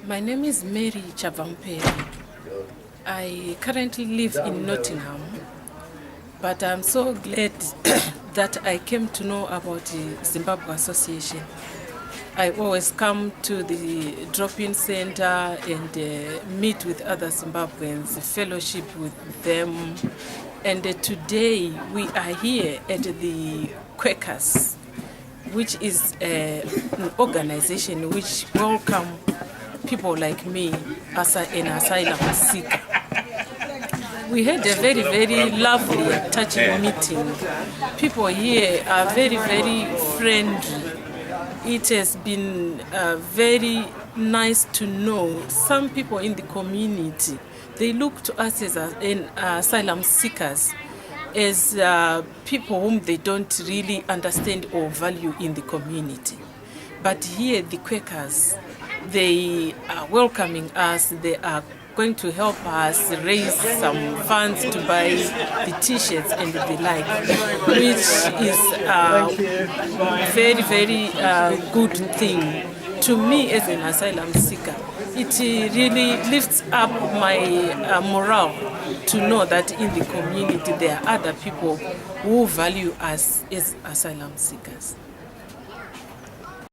My name is Mary Chavamperi. I currently live in Nottingham, but I'm so glad that I came to know about the Zimbabwe Association. I always come to the drop-in center and meet with other Zimbabweans, fellowship with them. And today we are here at the Quakers, which is an organization which welcome people like me as an asylum seeker. We had a very, very lovely and touching meeting. People here are very, very friendly. It has been very nice to know some people in the community. They look to us as asylum seekers, as people whom they don't really understand or value in the community. But here, the Quakers, they are welcoming us. They are going to help us raise some funds to buy the t-shirts and the like, which is a very, very good thing. To me as an asylum seeker, it really lifts up my morale to know that in the community there are other people who value us as asylum seekers.